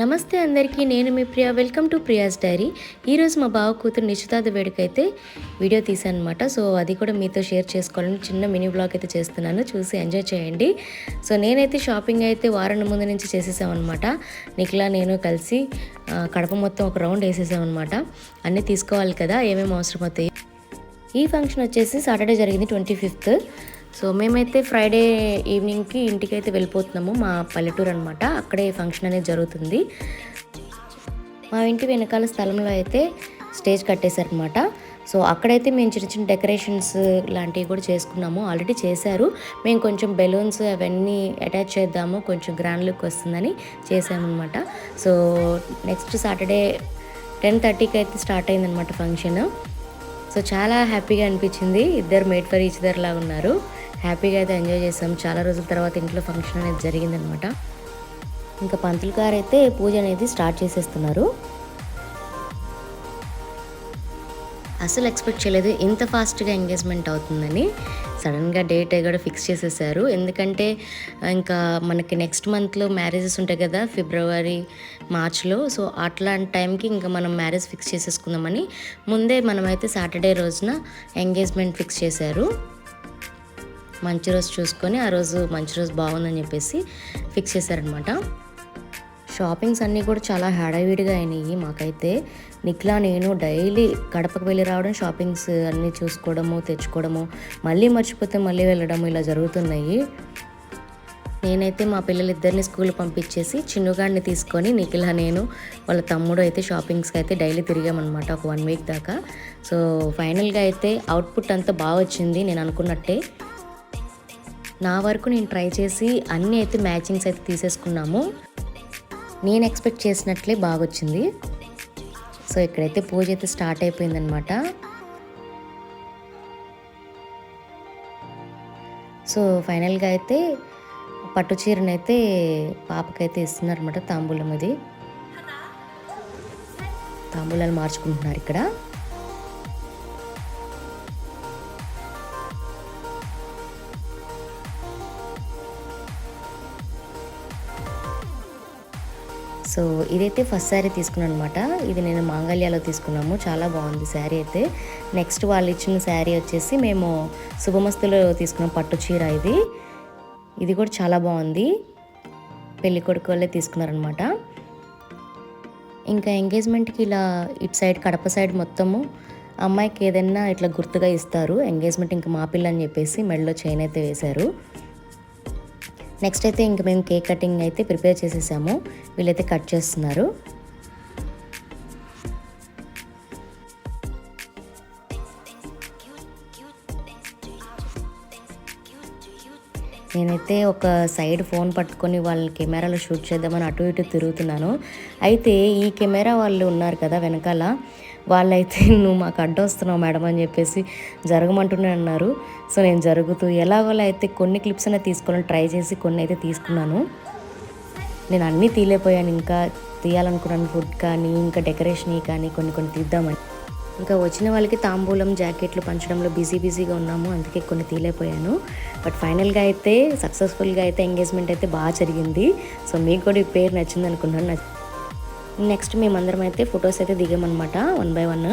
నమస్తే అందరికీ, నేను మీ Priya. Welcome to Priya's diary. ఈరోజు మా బావ కూతురు నిశ్చితార్థ వేడుకైతే వీడియో తీసాను అనమాట. సో అది కూడా మీతో షేర్ చేసుకోవాలని చిన్న మినీ బ్లాగ్ అయితే చేస్తున్నాను, చూసి ఎంజాయ్ చేయండి. సో నేనైతే షాపింగ్ అయితే వారం ముందు నుంచి చేసేసామన్నమాట. నిఖిలా నేను కలిసి కడప మొత్తం ఒక రౌండ్ వేసేసామన్నమాట. అన్నీ తీసుకోవాలి కదా, ఏమేమి అవసరం అవుతాయి. ఈ ఫంక్షన్ వచ్చేసి సాటర్డే జరిగింది, 25th. సో మేమైతే ఫ్రైడే ఈవినింగ్కి ఇంటికైతే వెళ్ళిపోతున్నాము. మా పల్లెటూరు అనమాట, అక్కడే ఫంక్షన్ అనేది జరుగుతుంది. మా ఇంటి వెనకాల స్థలంలో అయితే స్టేజ్ కట్టేశారనమాట. సో అక్కడైతే మేము చిన్న చిన్న డెకరేషన్స్ లాంటివి కూడా చేసుకున్నాము. ఆల్రెడీ చేశారు, మేము కొంచెం బెలూన్స్ అవన్నీ అటాచ్ చేద్దాము, కొంచెం గ్రాండ్ లుక్ వస్తుందని చేసామన్నమాట. సో నెక్స్ట్ సాటర్డే 10:30కి అయితే స్టార్ట్ అయిందనమాట ఫంక్షన్. సో చాలా హ్యాపీగా అనిపించింది. ఇద్దరు మేడ్ ఫర్ ఈచ్ అదర్ లాగా ఉన్నారు. హ్యాపీగా అయితే ఎంజాయ్ చేసాం. చాలా రోజుల తర్వాత ఇంట్లో ఫంక్షన్ అనేది జరిగిందనమాట. ఇంకా పంతులు గారు అయితే పూజ అనేది స్టార్ట్ చేసేస్తున్నారు. అసలు ఎక్స్పెక్ట్ చేయలేదు ఇంత ఫాస్ట్గా ఎంగేజ్మెంట్ అవుతుందని. సడన్గా డేట్ కూడా ఫిక్స్ చేసేసారు. ఎందుకంటే ఇంకా మనకి నెక్స్ట్ మంత్లో మ్యారేజెస్ ఉంటాయి కదా, ఫిబ్రవరి మార్చ్లో. సో అట్లాంటి టైంకి ఇంకా మనం మ్యారేజ్ ఫిక్స్ చేసేసుకుందామని ముందే మనమైతే సాటర్డే రోజున ఎంగేజ్మెంట్ ఫిక్స్ చేశారు. మంచి రోజు చూసుకొని ఆ రోజు మంచి రోజు బాగుందని చెప్పేసి ఫిక్స్ చేశారనమాట. షాపింగ్స్ అన్నీ కూడా చాలా హడావిడిగా అయినాయి మాకైతే. నిఖిలా నేను డైలీ గడపకు వెళ్ళి రావడం, షాపింగ్స్ అన్నీ చూసుకోవడము, తెచ్చుకోవడము, మళ్ళీ మర్చిపోతే మళ్ళీ వెళ్ళడము, ఇలా జరుగుతున్నాయి. నేనైతే మా పిల్లలిద్దరిని స్కూల్ పంపించేసి చిన్నుగాడిని తీసుకొని నిఖిలా నేను వాళ్ళ తమ్ముడు అయితే షాపింగ్స్కి అయితే డైలీ తిరిగామన్నమాట, ఒక 1 వీక్ దాకా. సో ఫైనల్గా అయితే అవుట్పుట్ అంతా బాగా వచ్చింది, నేను అనుకున్నట్టే. నా వరకు నేను ట్రై చేసి అన్నీ అయితే మ్యాచింగ్స్ అయితే తీసేసుకున్నాము. నేను ఎక్స్పెక్ట్ చేసినట్లే బాగా వచ్చింది. సో ఇక్కడైతే పూజ అయితే స్టార్ట్ అయిపోయిందనమాట. సో ఫైనల్గా అయితే పట్టు చీరనైతే పాపకైతే ఇస్తున్నారనమాట. తాంబూలం, ఇది తాంబూలాలు మార్చుకుంటున్నారు ఇక్కడ. సో ఇదైతే ఫస్ట్ శారీ తీసుకున్నాను అనమాట. ఇది నేను మాంగళ్యాలో తీసుకున్నాము, చాలా బాగుంది శారీ అయితే. నెక్స్ట్ వాళ్ళు ఇచ్చిన శారీ వచ్చేసి మేము శుభమస్తులో తీసుకున్నాం, పట్టు చీర. ఇది కూడా చాలా బాగుంది, పెళ్లి కొడుకు వాళ్ళే తీసుకున్నారనమాట. ఇంకా ఎంగేజ్మెంట్కి ఇలా ఇటు సైడ్ కడప సైడ్ మొత్తము అమ్మాయికి ఏదైనా ఇట్లా గుర్తుగా ఇస్తారు. ఎంగేజ్మెంట్ ఇంకా మా పిల్ల అని చెప్పేసి మెడలో చైన్ అయితే వేశారు. నెక్స్ట్ అయితే ఇంక మేము కేక్ కటింగ్ అయితే ప్రిపేర్ చేసేసాము. వీళ్ళైతే కట్ చేస్తున్నారు. నేనైతే ఒక సైడ్ ఫోన్ పట్టుకొని వాళ్ళ కెమెరాలో షూట్ చేద్దామని అటు ఇటు తిరుగుతున్నాను. అయితే ఈ కెమెరా వాళ్ళు ఉన్నారు కదా వెనకాల, వాళ్ళైతే నువ్వు మాకు అడ్డొస్తున్నావు మేడం అని చెప్పేసి జరగమంటూనే అన్నారు. సో నేను జరుగుతూ ఎలాగోలా అయితే కొన్ని క్లిప్స్ అయినా తీసుకోవాలని ట్రై చేసి కొన్ని అయితే తీసుకున్నాను. నేను అన్నీ తీయలేకపోయాను, ఇంకా తీయాలనుకున్నాను. ఫుడ్ కానీ ఇంకా డెకరేషన్ కానీ కొన్ని తీద్దామని. ఇంకా వచ్చిన వాళ్ళకి తాంబూలం, జాకెట్లు పంచడంలో బిజీగా ఉన్నాము, అందుకే కొన్ని తీయలేకపోయాను. బట్ ఫైనల్గా అయితే సక్సెస్ఫుల్గా అయితే ఎంగేజ్మెంట్ అయితే బాగా జరిగింది. సో మీకు కూడా ఈ పేరు నచ్చింది అనుకున్నాను. నెక్స్ట్ మేమందరం అయితే ఫొటోస్ అయితే దిగామన్నమాట, 1 by 1.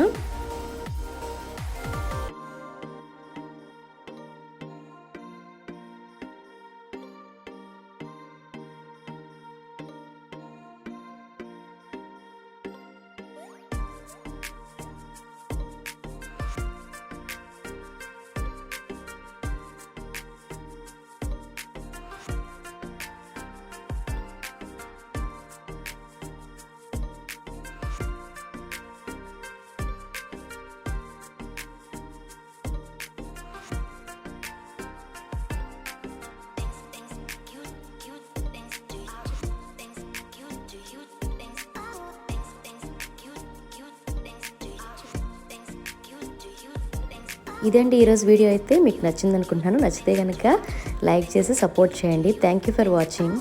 ఇదండి ఈరోజు వీడియో అయితే. మీకు నచ్చింది అనుకుంటున్నాను. నచ్చితే కనుక లైక్ చేసి సపోర్ట్ చేయండి. Thank you for watching.